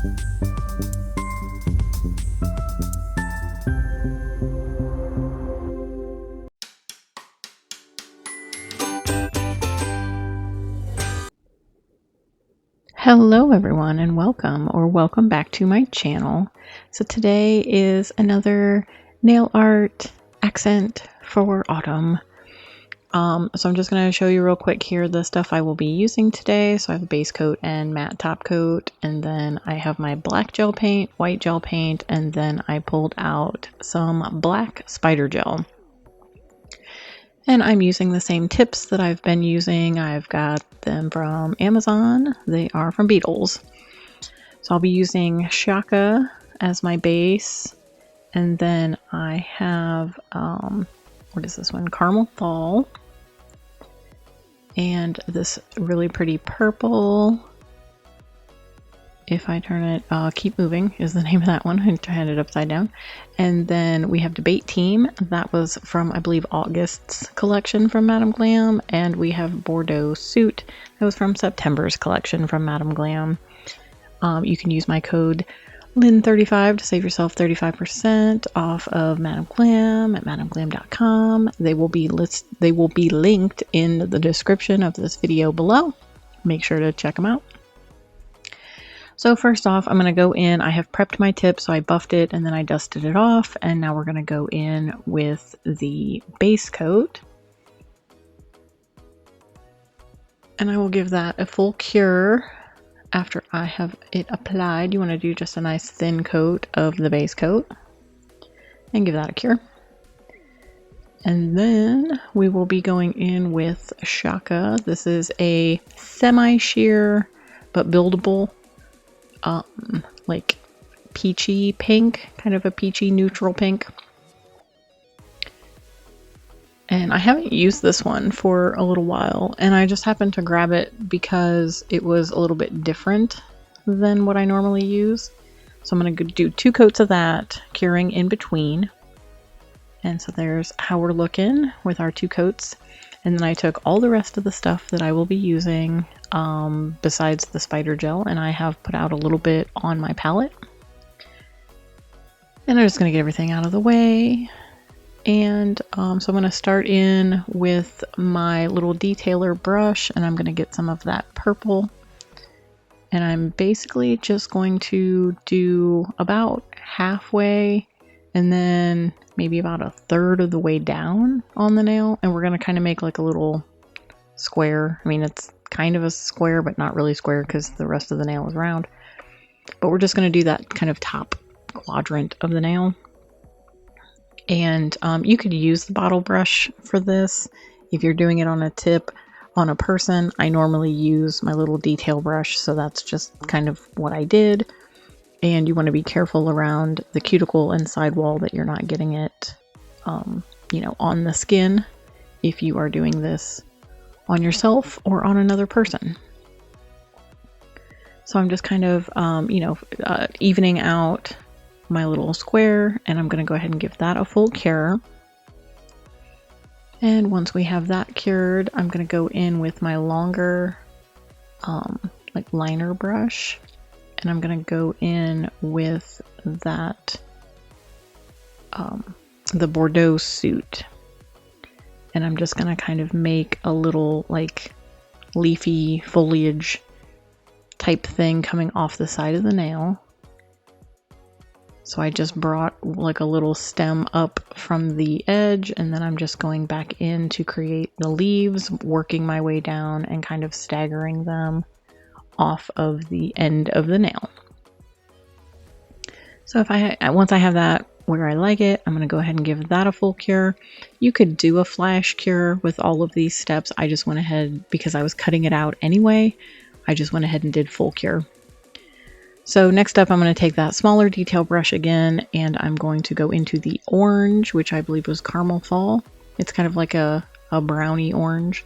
Hello everyone and welcome back to my channel. So today is another nail art accent for autumn. So I'm just going to show you real quick here the stuff I will be using today. So I have a base coat and matte top coat, and then I have my black gel paint, white gel paint, and then I pulled out some black spider gel. And I'm using the same tips that I've been using. I've got them from Amazon. They are from Beetles. So I'll be using Shaka as my base. And then I have, what is this one? Caramel Fall. And this really pretty purple. If I turn it, Keep Moving is the name of that one. I had it upside down. And then we have Debate Team. That was from, I believe, August's collection from Madame Glam. And we have Bordeaux Suit. That was from September's collection from Madame Glam. You can use my code LYN35 to save yourself 35% off of Madame Glam at madameglam.com. They will be linked in the description of this video below. Make sure to check them out. So first off, I'm going to go in, I have prepped my tip, so I buffed it and then I dusted it off, and now we're going to go in with the base coat. And I will give that a full cure after I have it applied. You want to do just a nice thin coat of the base coat and give that a cure. And then we will be going in with Shaka. This is a semi-sheer but buildable like peachy pink, kind of a peachy neutral pink. And I haven't used this one for a little while, and I just happened to grab it because it was a little bit different than what I normally use. So I'm going to do 2 coats of that, curing in between. And so there's how we're looking with our 2 coats. And then I took all the rest of the stuff that I will be using besides the spider gel, and I have put out a little bit on my palette. And I'm just going to get everything out of the way. And so I'm going to start in with my little detailer brush, and I'm going to get some of that purple. And I'm basically just going to do about halfway and then maybe about a third of the way down on the nail. And we're going to kind of make like a little square. I mean, it's kind of a square, but not really square because the rest of the nail is round. But we're just going to do that kind of top quadrant of the nail. And you could use the bottle brush for this if you're doing it on a tip. On a person, I normally use my little detail brush, so that's just kind of what I did. And you want to be careful around the cuticle and sidewall that you're not getting it, you know, on the skin if you are doing this on yourself or on another person. So I'm just kind of, evening out my little square, and I'm going to go ahead and give that a full cure. And once we have that cured, I'm going to go in with my longer, like liner brush. And I'm going to go in with that, the Bordeaux Suit. And I'm just going to kind of make a little like leafy foliage type thing coming off the side of the nail. So I just brought like a little stem up from the edge, and then I'm just going back in to create the leaves, working my way down and kind of staggering them off of the end of the nail. So if once I have that where I like it, I'm going to go ahead and give that a full cure. You could do a flash cure with all of these steps. I just went ahead, because I was cutting it out anyway, I just went ahead and did full cure. So next up, I'm going to take that smaller detail brush again, and I'm going to go into the orange, which I believe was Caramel Fall. It's kind of like a brownie orange.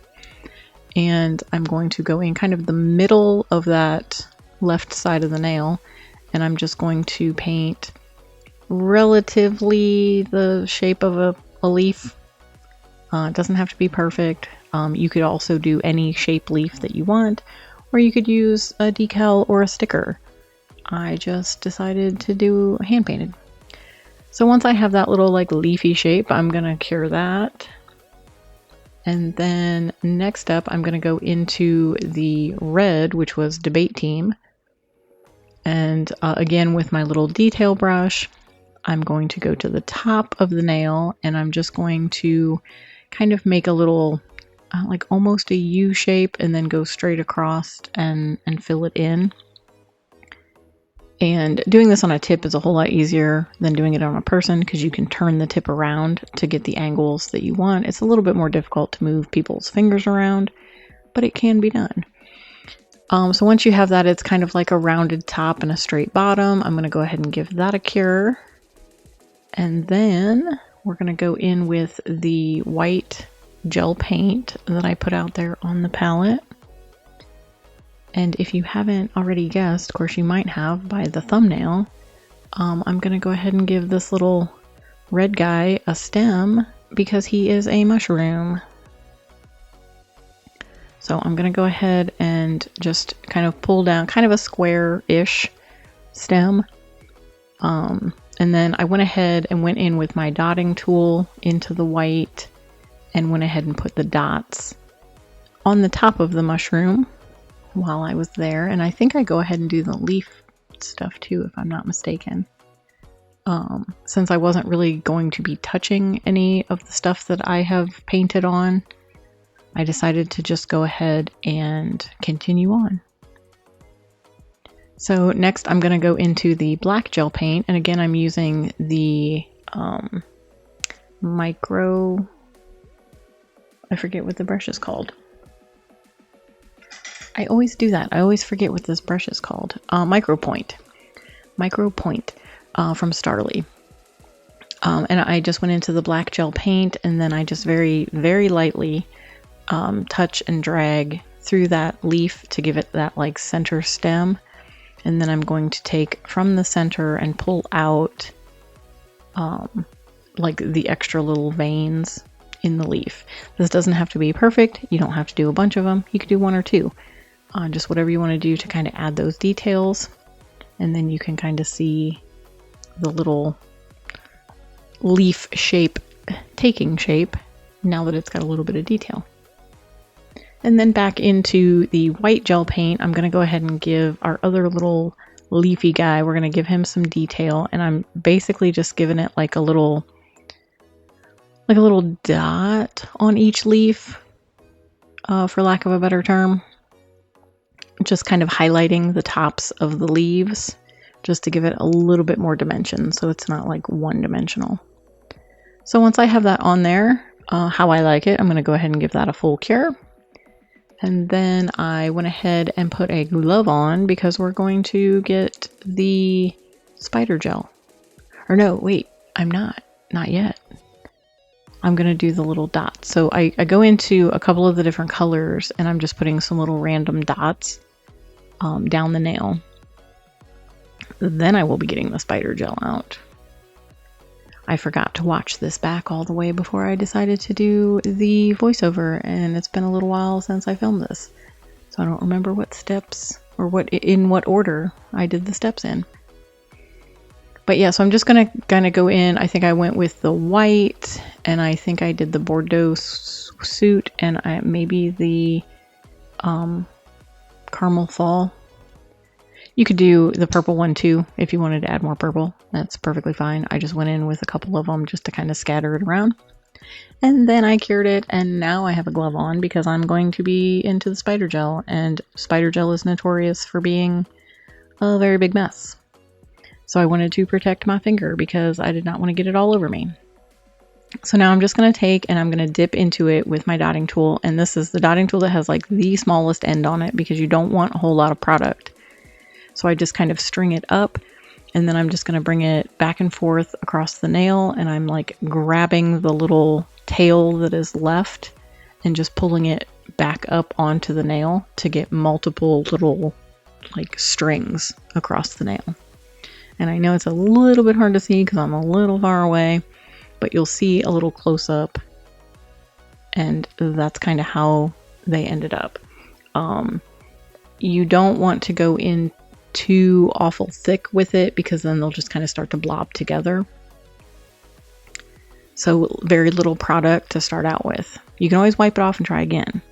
And I'm going to go in kind of the middle of that left side of the nail, and I'm just going to paint relatively the shape of a leaf. It doesn't have to be perfect. You could also do any shape leaf that you want, or you could use a decal or a sticker. I just decided to do hand painted. So once I have that little like leafy shape, I'm gonna cure that. And then next up, I'm gonna go into the red, which was debate team. And again, with my little detail brush, I'm going to go to the top of the nail and I'm just going to kind of make a little, like almost a U shape and then go straight across and fill it in. And doing this on a tip is a whole lot easier than doing it on a person because you can turn the tip around to get the angles that you want. It's a little bit more difficult to move people's fingers around, but it can be done. So once you have that, it's kind of like a rounded top and a straight bottom. I'm going to go ahead and give that a cure. And then we're going to go in with the white gel paint that I put out there on the palette. And if you haven't already guessed, of course you might have by the thumbnail, I'm going to go ahead and give this little red guy a stem because he is a mushroom. So I'm going to go ahead and just kind of pull down kind of a square-ish stem. And then I went ahead and went in with my dotting tool into the white and went ahead and put the dots on the top of the mushroom while I was there. And I think I go ahead and do the leaf stuff too, if I'm not mistaken. Since I wasn't really going to be touching any of the stuff that I have painted on, I decided to just go ahead and continue on. So next I'm going to go into the black gel paint, and again I'm using the micro, I forget what the brush is called. I always do that. I always forget what this brush is called. Micro Point from Starly. And I just went into the black gel paint, and then I just very, very lightly touch and drag through that leaf to give it that like center stem. And then I'm going to take from the center and pull out like the extra little veins in the leaf. This doesn't have to be perfect. You don't have to do a bunch of them. You could do one or two. Just whatever you want to do to kind of add those details. And then you can kind of see the little leaf shape taking shape now that it's got a little bit of detail. And then back into the white gel paint, I'm going to go ahead and give our other little leafy guy, we're going to give him some detail. And I'm basically just giving it like a little dot on each leaf, for lack of a better term. Just kind of highlighting the tops of the leaves just to give it a little bit more dimension so it's not like one-dimensional. So once I have that on there, how I like it, I'm going to go ahead and give that a full cure. And then I went ahead and put a glove on because we're going to get the spider gel. Or no, wait, I'm not yet. I'm going to do the little dots. So I go into a couple of the different colors and I'm just putting some little random dots down the nail. Then I will be getting the spider gel out. I forgot to watch this back all the way before I decided to do the voiceover, and it's been a little while since I filmed this. So I don't remember what steps or in what order I did the steps in. But yeah, so I'm just going to kind of go in. I think I went with the white, and I think I did the Bordeaux suit, and maybe the caramel fall. You could do the purple one too if you wanted to add more purple. That's perfectly fine. I just went in with a couple of them just to kind of scatter it around. And then I cured it, and now I have a glove on because I'm going to be into the spider gel, and spider gel is notorious for being a very big mess. So I wanted to protect my finger because I did not want to get it all over me. So now I'm just going to take and I'm going to dip into it with my dotting tool. And this is the dotting tool that has like the smallest end on it because you don't want a whole lot of product. So I just kind of string it up, and then I'm just going to bring it back and forth across the nail, and I'm like grabbing the little tail that is left and just pulling it back up onto the nail to get multiple little like strings across the nail. And I know it's a little bit hard to see because I'm a little far away, but you'll see a little close up, and that's kind of how they ended up. You don't want to go in too awful thick with it, because then they'll just kind of start to blob together. So very little product to start out with. You can always wipe it off and try again.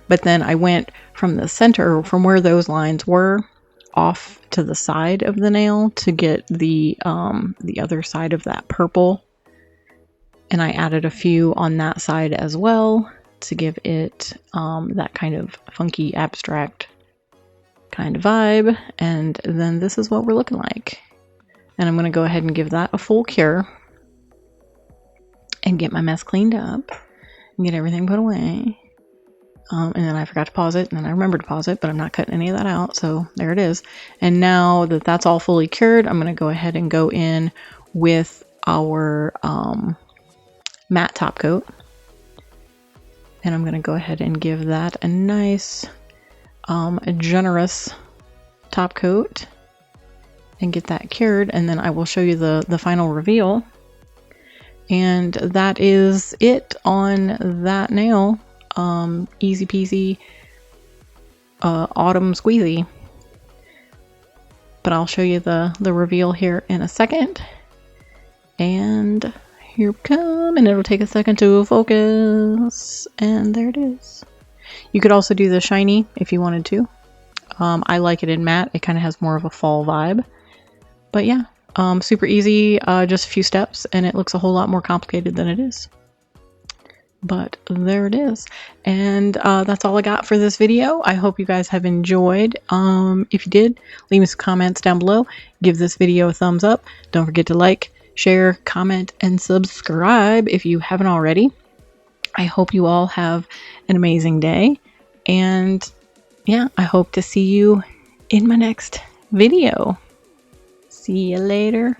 But then I went from the center, from where those lines were, off to the side of the nail to get the other side of that purple. And I added a few on that side as well to give it that kind of funky, abstract kind of vibe. And then this is what we're looking like. And I'm going to go ahead and give that a full cure and get my mess cleaned up and get everything put away. And then I forgot to pause it, and then I remembered to pause it, but I'm not cutting any of that out, so there it is. And now that that's all fully cured, I'm going to go ahead and go in with our matte top coat. And I'm going to go ahead and give that a nice, generous top coat and get that cured, and then I will show you the final reveal. And that is it on that nail. Easy peasy, autumn squeezy. But I'll show you the reveal here in a second. And here we come, and it'll take a second to focus. And there it is. You could also do the shiny if you wanted to. I like it in matte. It kind of has more of a fall vibe. But yeah, super easy, just a few steps, and it looks a whole lot more complicated than it is. But there it is. And that's all I got for this video. I hope you guys have enjoyed. If you did, leave me some comments down below. Give this video a thumbs up. Don't forget to like, share, comment, and subscribe if you haven't already. I hope you all have an amazing day. And yeah, I hope to see you in my next video. See you later.